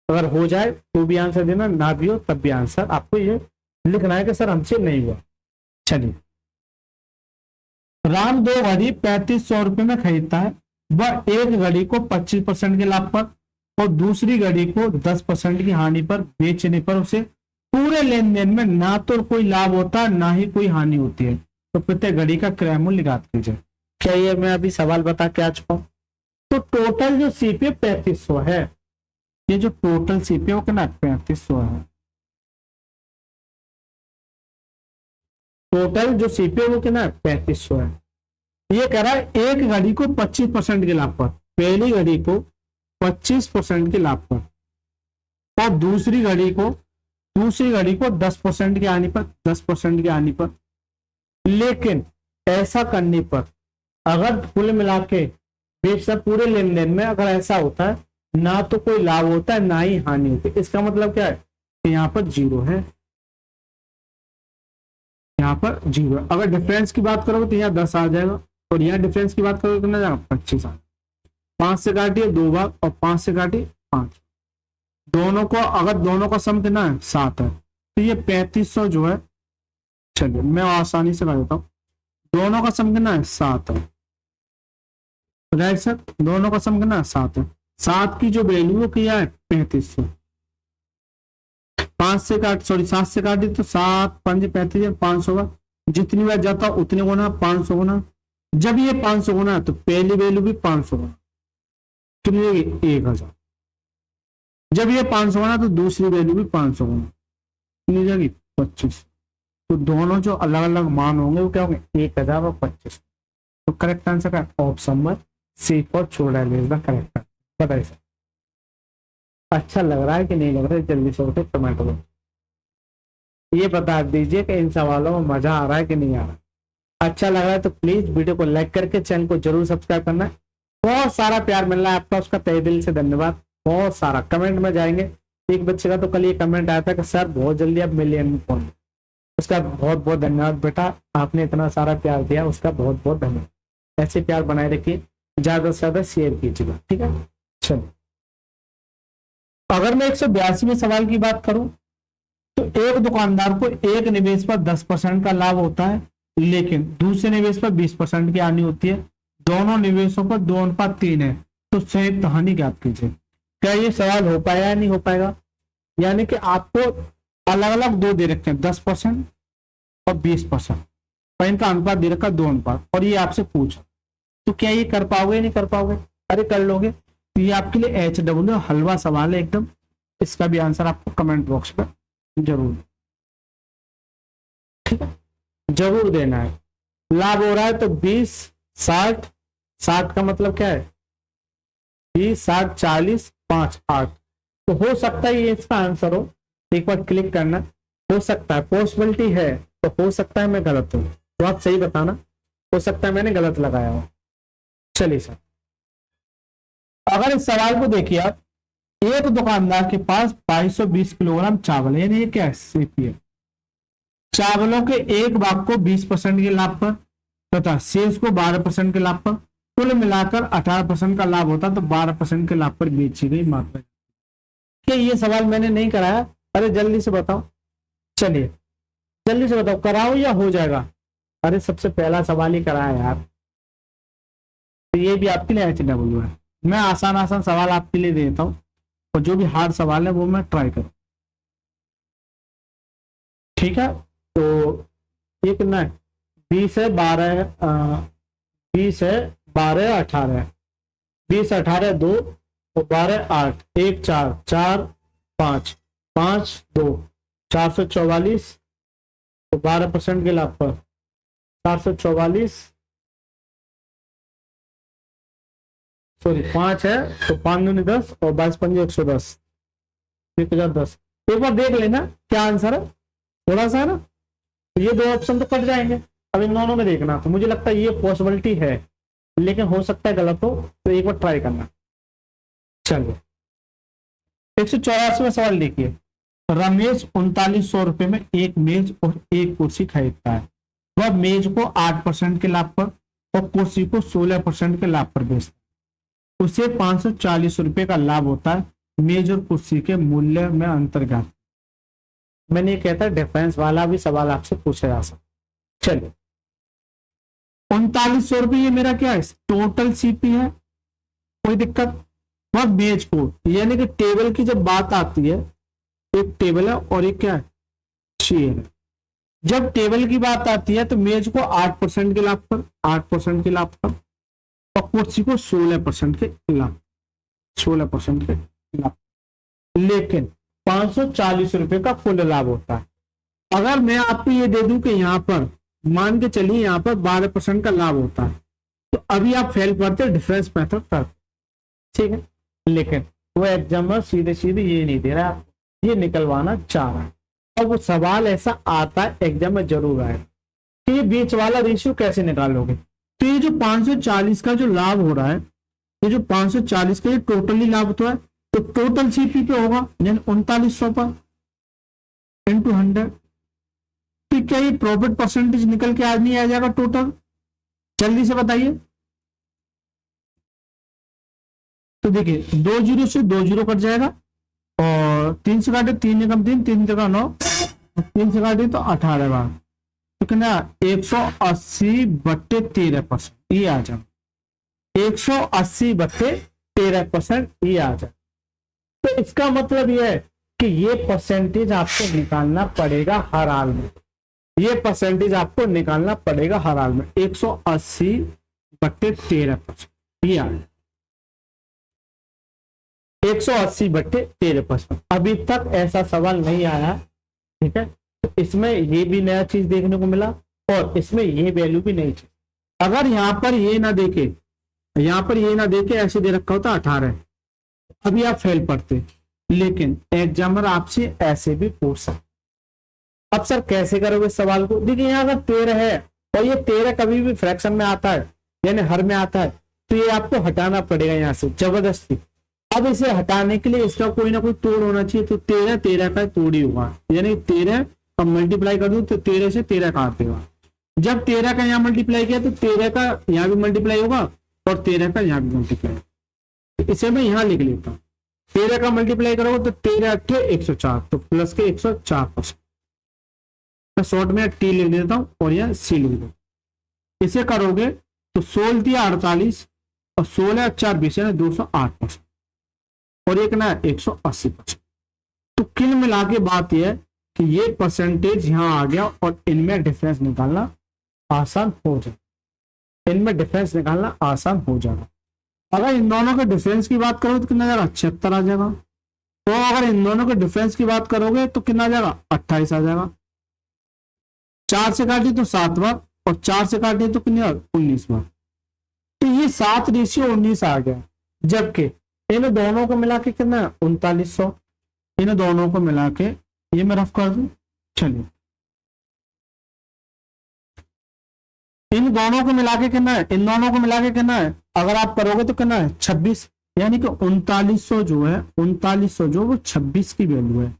अगर हो जाए तो भी आंसर देना, ना भी हो तब भी आंसर आपको ये लिखना है कि सर हमसे नहीं हुआ। चलिए, राम 2 घड़ी 3500 रुपए में खरीदता है, वह एक घड़ी को 25% के लाभ पर और दूसरी घड़ी को 10% की हानि पर बेचने पर उसे पूरे लेन देन में ना तो कोई लाभ होता है ना ही कोई हानि होती है। तो प्रत्येक घड़ी का क्रय मूल्य ज्ञात कीजिए। क्या ये मैं अभी सवाल बता के आ चुका हूं। तो टोटल जो सीपीए 3500 है, ये जो टोटल सीपीए वो कितना 3500 है। टोटल जो सीपीए वो कितना 3500 है। ये कह रहा है एक घड़ी को 25% के लाभ पर, पहली घड़ी को 25% के लाभ पर और दूसरी घड़ी को 10% के आने पर, 10% के आने पर। लेकिन ऐसा करने पर अगर कुल मिला के फिर सब पूरे लेन देन में अगर ऐसा होता है, ना तो कोई लाभ होता है ना ही हानि होती है। इसका मतलब क्या है कि यहाँ पर जीरो है, यहाँ पर जीरो। अगर डिफरेंस की बात करोगे तो यहाँ 10 आ जाएगा, और यहाँ डिफरेंस की बात करोगे तो ना जाएगा 25 आ। 5 से काटिए 2 भाग और 5 से काटिए 5। दोनों को अगर दोनों का सम कितना है 7 है, तो ये 3500 जो है, चलिए मैं आसानी से कर देता हूँ, दोनों का सम कितना है 7 है, राइट सर, दोनों का सम कितना है 7 है। 7 की जो वैल्यू है किया है 3500। 7 से काटी तो 7 5 35 500 का, जितनी बार जाता उतने गुना 500 गुना। जब ये 500 गुना है तो पहली वैल्यू भी 500 गुना, कितनी 1000। जब ये 500 गुना तो दूसरी वैल्यू भी 500 गुना, कितनी जाएगी 25। तो दोनों जो अलग अलग मान होंगे वो क्या होंगे 1000 और 25। तो करेक्ट आंसर का ऑप्शन नंबर सी फॉर छोड़ा है करेक्ट। बताइए सर अच्छा लग रहा है कि नहीं लग रहा है, जल्दी से उठे कमेंट करो, ये बता दीजिए कि इन सवालों में मजा आ रहा है कि नहीं आ रहा है। अच्छा लग रहा है तो प्लीज वीडियो को लाइक करके चैनल को जरूर सब्सक्राइब करना है। बहुत सारा प्यार मिल रहा है आपका, उसका तहे दिल से धन्यवाद। बहुत सारा कमेंट में जाएंगे। एक बच्चे का तो कल ये कमेंट आया था कि सर बहुत जल्दी आप मिलियन में पहुंचे, उसका बहुत बहुत धन्यवाद बेटा, आपने इतना सारा प्यार दिया, उसका बहुत बहुत धन्यवाद। ऐसे प्यार बनाए रखिए, ज्यादा से ज्यादा शेयर कीजिएगा, ठीक है। चलो अगर मैं 182वें सवाल की बात करूं तो एक दुकानदार को एक निवेश पर 10% का लाभ होता है, लेकिन दूसरे निवेश पर 20% की हानि होती है। दोनों निवेशों पर 2:3 है, तो संयुक्त हानि ज्ञात कीजिए। क्या ये सवाल हो पाया या नहीं हो पाएगा? यानी कि आपको अलग अलग दो दे रखे हैं, 10% और 20%, और इनका अनुपात दे रखा 2 अनुपात, और ये आपसे पूछा तो क्या ये कर पाओगे नहीं कर पाओगे? अरे कर लोगे। तो ये आपके लिए HW हलवा सवाल है एकदम। इसका भी आंसर आपको कमेंट बॉक्स पर जरूर, ठीक है, जरूर देना है। लाभ हो रहा है तो 20 60, 60 का मतलब क्या है 20 60 40 5 8, तो हो सकता है ये इसका आंसर हो। एक बार क्लिक करना, हो सकता है, पॉसिबिलिटी है, तो हो सकता है मैं गलत हूं, तो आप सही बताना, हो सकता है मैंने गलत लगाया हो। चलिए सर अगर इस सवाल को देखिए आप, एक दुकानदार के पास 2220 किलोग्राम चावल है, यानी ये क्या है चावलों के एक भाग को 20% के लाभ पर तथा शेष को 12% के लाभ पर, कुल मिलाकर 18% का लाभ होता, तो 12% के लाभ पर बेची गई मात्रा। क्या ये सवाल मैंने नहीं कराया? अरे जल्दी से बताओ, चलिए जल्दी से बताओ, कराओ या हो जाएगा? अरे सबसे पहला सवाल ही कराया यार, तो ये भी आपके लिए HW है। मैं आसान सवाल आपके लिए देता हूं, और जो भी हार्ड सवाल है वो मैं ट्राई करूं, ठीक है। तो ये कितना है 20 है 12 है 20 है 12 18 है, 20 18 2 और 12 8 1 4 4 5 5 2 444, तो 12% के लाभ पर 444, सॉरी 5 है तो 5 दूनी 10 और 22 पंजे 110, 1010। एक बार देख लेना क्या आंसर है, थोड़ा सा है ना, तो ये 2 ऑप्शन तो कट जाएंगे। अब इन दोनों में देखना, तो मुझे लगता है ये पॉसिबिलिटी है, लेकिन हो सकता है गलत हो, तो एक बार ट्राई करना। चलिए 184वां सवाल देखिए, रमेश 3900 रुपए में एक मेज और एक कुर्सी खरीदता है। वह मेज को 8% के लाभ पर और कुर्सी को 16% के लाभ पर बेचता है। उसे 540 रुपए का लाभ होता है। मेज और कुर्सी के मूल्य में अंतर्गत मैंने ये कहता है डिफरेंस वाला भी सवाल आपसे पूछा जा सकता। चलिए 3900 रुपये ये मेरा क्या है टोटल CP है, कोई दिक्कत। वह मेज को, यानी कि टेबल की जब बात आती है, एक टेबल है और एक क्या है चेयर है। जब टेबल की बात आती है तो मेज को 8% के लाभ पर, 8% के लाभ पर, और कुर्सी को 16% के लाभ, 16% के लाभ, लेकिन 540 रुपए का कुल लाभ होता है। अगर मैं आपको ये दे दूं कि यहाँ पर मान के चलिए यहाँ पर 12% का लाभ होता है, तो अभी आप फेल करते डिफरेंस मेथड करते, ठीक है। लेकिन वो एग्जाम में सीधे सीधे ये नहीं दे रहा, ये निकलवाना चाह रहा है, और वो सवाल ऐसा आता है एग्जाम में जरूर आए कि ये बीच वाला रेशियो कैसे निकालोगे। तो ये जो 540 का जो लाभ हो रहा है, ये जो 540 का ये टोटली लाभ तो है, तो टोटल सीपी पे होगा यानी 3900 पर इंटू 100। तो क्या ये प्रॉफिट परसेंटेज निकल के आज नहीं आ जाएगा टोटल? जल्दी से बताइए। तो देखिए 2 जीरो से 2 जीरो कट जाएगा और 3 से काटे 3 एकम 3, 3 जगह 9, 3 से काटे तो 18 बार, तो कितना 180/13% ये आ जाए, 180/13% ये आ जाए। तो इसका मतलब ये है कि ये परसेंटेज आपको निकालना पड़ेगा हर हाल में, ये परसेंटेज आपको निकालना पड़ेगा हर हाल में, 180/13% ये आ जाए, 180/13%। अभी तक ऐसा सवाल नहीं आया, ठीक है। तो इसमें ये भी नया चीज देखने को मिला और इसमें ये वैल्यू भी नई चीज। अगर यहाँ पर ये ना देखे, यहाँ पर ये ना देखे ऐसे दे रखा होता 18, अभी आप फेल पढ़ते, लेकिन एग्जामर आपसे ऐसे भी पूछ सकते। अब सर कैसे करोगे सवाल को? देखिए यहाँ अगर 13 है और ये 13 कभी भी फ्रैक्शन में आता है यानी हर में आता है, तो ये आपको हटाना पड़ेगा यहाँ से जबरदस्ती। अब इसे हटाने के लिए इसका कोई ना कोई तोड़ होना चाहिए, तो 13 का तोड़ ही होगा, यानी 13 अब मल्टीप्लाई कर दूं तो 13 से 13 काट देगा। जब 13 का यहाँ मल्टीप्लाई किया तो 13 का यहाँ भी मल्टीप्लाई होगा और 13 का यहाँ भी मल्टीप्लाई। तो इसे मैं यहाँ लिख लेता हूँ, 13 का मल्टीप्लाई करोगे तो 13 8 104, तो प्लस के 104%। मैं शॉर्ट में टी लिख देता हूँ और यह सी लिख दो। इसे करोगे तो 16 दिया 48 और 16 4 20 यानी 208% और एक ना 180%। तो किल मिला के बात यह है कि ये परसेंटेज यहां आ गया और इनमें डिफरेंस निकालना आसान हो जाए, इनमें डिफरेंस निकालना आसान हो जाएगा। अगर इन दोनों के डिफरेंस की बात करोगे तो कितना जाएगा 76 आ जाएगा, तो अगर इन दोनों के डिफरेंस की बात करोगे तो कितना आ जाएगा 28 आ जाएगा। 4 से काटे तो 7 बार और 4 से काटे तो कितनी बार 19 बार, तो ये 7:19 आ गया। जबकि इन दोनों को मिला के कितना 3900, इन दोनों को मिला के ये मैं रफ कर दूं, चलिए इन दोनों को मिला के कितना है, इन दोनों को मिला के कितना है, अगर आप करोगे तो कितना है 26, यानी कि 3900 जो है 3900 जो वो 26 की वैल्यू है,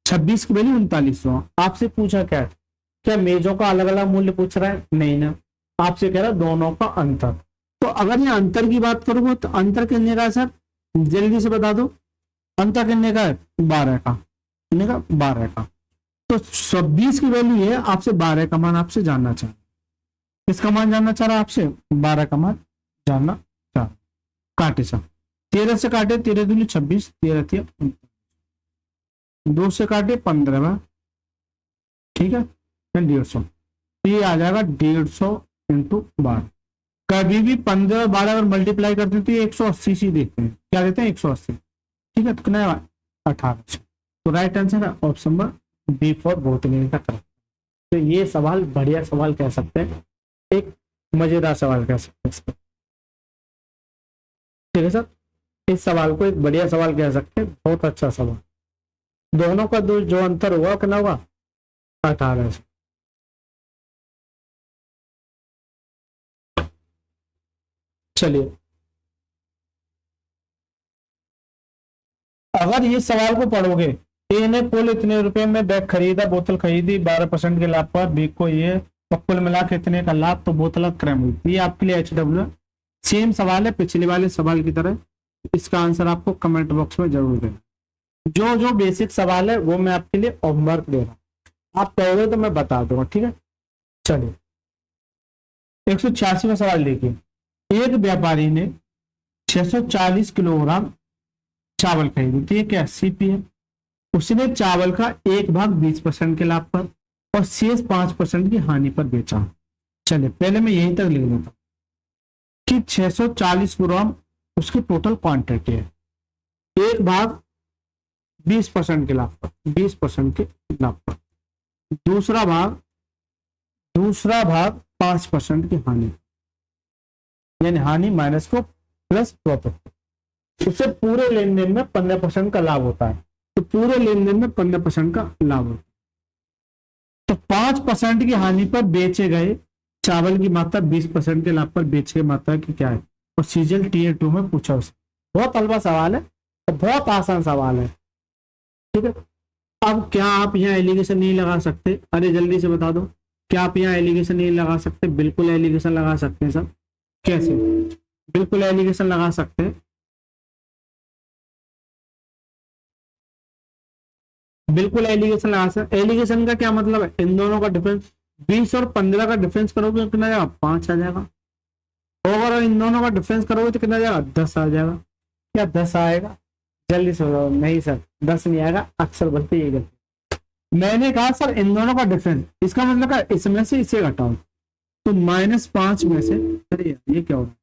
26 की वैल्यू 3900। आपसे पूछा क्या है, क्या मेजों का अलग अलग मूल्य पूछ रहा है? नहीं ना, आपसे कह रहा है दोनों का अंतर। तो अगर ये अंतर की बात करोगे तो अंतर कितने का है सर, जल्दी से बता दो, अंतर कितने का है 12 का, कितने का 12 का। तो 26 की वैल्यू है, आपसे 12 का मान आपसे जानना चाह, किसका मान जानना चाह रहा है आपसे, 12 का मान जानना चाह। काटे सर 13 से काटे 13 दूनी 26, 13 थी 2 से काटे 15, ठीक है 150, तो ये आ जाएगा 150 इंटू 12। कभी भी 15 और 12 अगर मल्टीप्लाई करते हैं तो ये 180 सी देते हैं, क्या देते हैं 180, ठीक है। तो कितना 18। तो राइट आंसर है option number B for botany का तरफ। तो ये सवाल बढ़िया सवाल कह सकते हैं, एक मजेदार सवाल कह सकते हैं, ठीक है सर। इस सवाल को एक बढ़िया सवाल कह सकते हैं, बहुत अच्छा सवाल। दोनों का जो अंतर हुआ कितना होगा 18। चलिए अगर ये सवाल को पढ़ोगे, ए ने कुल इतने रुपए में बैग खरीदा, बोतल खरीदी 12% के लाभ पर, बी को ये कुल मिला के इतने का लाभ, तो बोतल क्रम हुई। ये आपके लिए HW सेम सवाल है पिछले वाले सवाल की तरह। इसका आंसर आपको कमेंट बॉक्स में जरूर देना। जो जो बेसिक सवाल है वो मैं आपके लिए होमवर्क दे रहा हूँ, आप कहोगे तो मैं बता दूंगा, ठीक है। चलिए 186वां सवाल देखिए, एक व्यापारी ने 640 किलोग्राम चावल खरीदी, तो ये क्या सीपी है। उसने चावल का 1/20% के लाभ पर और शेष 5% की हानि पर बेचा। चलिए पहले मैं यहीं तक लिख देता हूं कि 640 ग्राम उसकी टोटल क्वांटिटी है, 1/20% के लाभ पर, 20% के लाभ पर, दूसरा भाग 5% की हानि, यानी हानि माइनस को प्लस प्रॉफिट। उससे पूरे लेन देन में 15% का लाभ होता है, तो पूरे लेन देन में 15% का लाभ होता है। तो 5% की हानि पर बेचे गए चावल की मात्रा 20% के लाभ पर बेचे गए मात्रा की क्या है और सीजीएल टीयर 2 में पूछा उससे। बहुत हल्का सवाल है और बहुत आसान सवाल है, ठीक है। अब क्या आप यहाँ एलिगेशन नहीं लगा सकते? अरे जल्दी से बता दो, क्या आप यहाँ एलिगेशन नहीं लगा सकते? बिल्कुल एलिगेशन लगा सकते हैं सब। कैसे? बिल्कुल एलिगेशन लगा सकते हैं, बिल्कुल एलिगेशन लगा सकते। एलिगेशन का क्या मतलब है? इन दोनों का डिफरेंस 20 और 15 का डिफरेंस करोगे तो कितना जाएगा? 5 आ जाएगा। और इन दोनों का डिफरेंस करोगे तो कितना जाएगा? 10 आ जाएगा। क्या 10 आएगा? जल्दी से बताओ। नहीं सर 10 नहीं आएगा, अक्सर बनते ये गलती। मैंने कहा सर इन दोनों का डिफरेंस, इसका मतलब क्या? इसमें से इसे घटाओ तो -5 में से, अरे ये क्या होगा?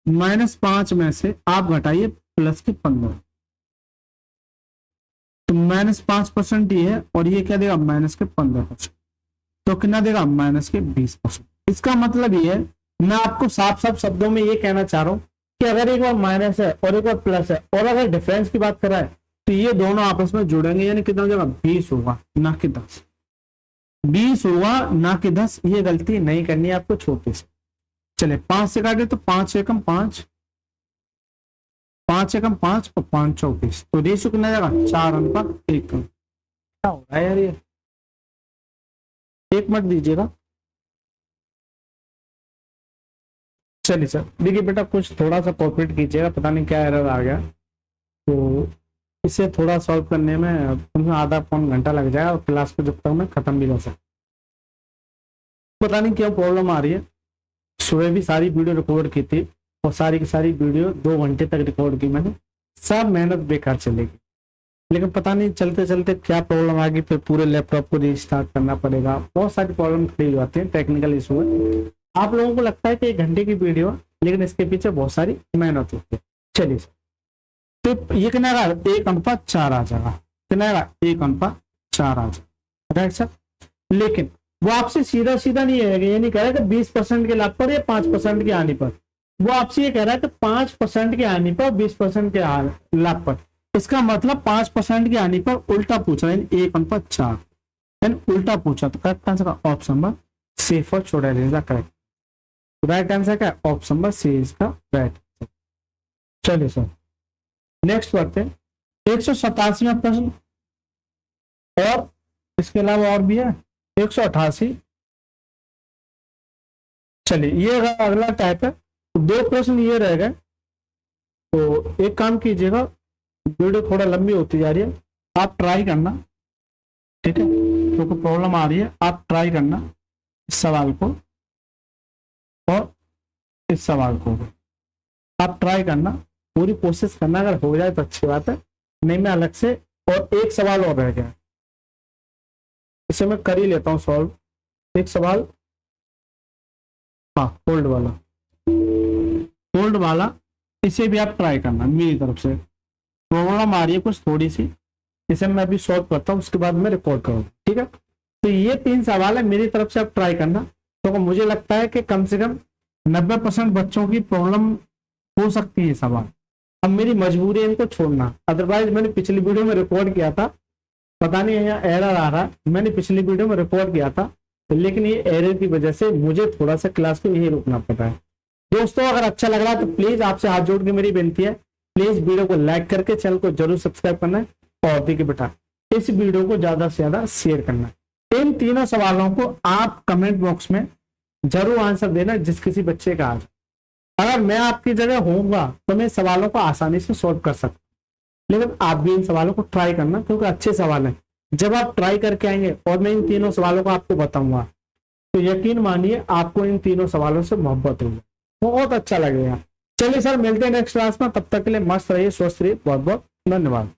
-5 में से आप घटाइए प्लस के 15, तो -5% ये है और ये क्या देगा? -15%, तो कितना देगा? -20%। इसका मतलब ये है, मैं आपको साफ साफ शब्दों में ये कहना चाह रहा हूं कि अगर एक बार माइनस है और एक बार प्लस है और अगर डिफरेंस की बात करा है तो ये दोनों आपस में जुड़ेंगे, यानी कितना हो जाएगा? 20 होगा ना कि 10। 20 होगा ना कि 10। ये गलती नहीं करनी है आपको छोटे से। चले 5 से काटे तो 5 एकम 5, 5 एकम 5 और 5 24, तो रेशियो कितना जाएगा? 4:1। क्या हो रहा है यार ये? 1 मिनट दीजिएगा। चलिए सर, देखिए बेटा कुछ थोड़ा सा कॉपरेट कीजिएगा, पता नहीं क्या एरर आ गया, तो इसे थोड़ा सॉल्व करने में तुम्हें आधा पौन घंटा लग जाएगा और क्लास को जब तक मैं खत्म भी कर सकता। पता नहीं क्यों प्रॉब्लम आ रही है। सुबह भी सारी वीडियो रिकॉर्ड की थी और सारी की सारी वीडियो 2 घंटे तक रिकॉर्ड की मैंने, सब मेहनत बेकार चलेगी। लेकिन पता नहीं चलते चलते क्या प्रॉब्लम आ गई, फिर पूरे लैपटॉप को रीस्टार्ट करना पड़ेगा। बहुत सारी प्रॉब्लम खड़ी हो जाती है, टेक्निकल इशू है। आप लोगों को लगता है कि 1 घंटे की वीडियो, लेकिन इसके पीछे बहुत सारी मेहनत होती है। चलिए तो ये कितना 1:4 आ जाएगा, कितना 1:4 आ जाएगा, राइट सर। लेकिन वो आपसे सीधा सीधा नहीं है, ये नहीं कह रहा कि 20% के लाभ पर या 5% के हानि पर। वो आपसे ये कह रहा है कि 5% के हानि पर 20% के लाभ पर। इसका मतलब 5% की हानि पर उल्टा पूछा है, 1:4 उल्टा पूछा, तो करेक्ट आंसर का ऑप्शन नंबर सी फॉर छोटा रहेगा करेक्ट। राइट आंसर क्या? ऑप्शन नंबर सी इसका राइट। चलिए सर नेक्स्ट बढ़ते हैं। 187वां प्रश्न, और इसके अलावा और भी है 188। चलिए ये अगला टाइप है। 2 प्रश्न ये रह गए, तो एक काम कीजिएगा, वीडियो थोड़ा लंबी होती जा रही है, आप ट्राई करना, ठीक है। क्योंकि प्रॉब्लम आ रही है, आप ट्राई करना इस सवाल को और इस सवाल को आप ट्राई करना, पूरी कोशिश करना। अगर हो जाए तो अच्छी बात है, नहीं मैं अलग से। और एक सवाल और रह गया, इसे मैं कर ही लेता हूँ सॉल्व। एक सवाल, हाँ होल्ड वाला, होल्ड वाला, इसे भी आप ट्राई करना। मेरी तरफ से प्रॉब्लम आ रही है कुछ थोड़ी सी, इसे मैं अभी सॉल्व करता हूँ, उसके बाद मैं रिकॉर्ड करूँगा, ठीक है। तो ये 3 सवाल है, मेरी तरफ से आप ट्राई करना। तो मुझे लगता है कि कम से कम 90% बच्चों की प्रॉब्लम हो सकती है सवाल। अब मेरी मजबूरी है इनको छोड़ना, अदरवाइज मैंने पिछली वीडियो में रिकॉर्ड किया था, पता नहीं यहाँ एरर आ रहा है, मैंने पिछली वीडियो में रिकॉर्ड किया था, लेकिन ये एरर की वजह से मुझे थोड़ा सा क्लास को यही रुकना पड़ा है। दोस्तों अगर अच्छा लग रहा है तो प्लीज आपसे हाथ जोड़ के मेरी विनती है, प्लीज वीडियो को लाइक करके चैनल को जरूर सब्सक्राइब करना है, और देखिए बेटा इस वीडियो को ज्यादा से ज्यादा शेयर करना है। इन तीनों सवालों को आप कमेंट बॉक्स में जरूर आंसर देना जिस किसी बच्चे का आज। अगर मैं आपकी जगह होऊंगा तो मैं सवालों को आसानी से सॉल्व कर सकता, लेकिन आप भी इन सवालों को ट्राई करना, क्योंकि अच्छे सवाल हैं। जब आप ट्राई करके आएंगे और मैं इन तीनों सवालों को आपको बताऊंगा, तो यकीन मानिए आपको इन तीनों सवालों से मोहब्बत होगी, बहुत अच्छा लगेगा। चलिए सर मिलते हैं नेक्स्ट क्लास में, तब तक के लिए मस्त रहिए, स्वस्थ रहिए, बहुत बहुत धन्यवाद।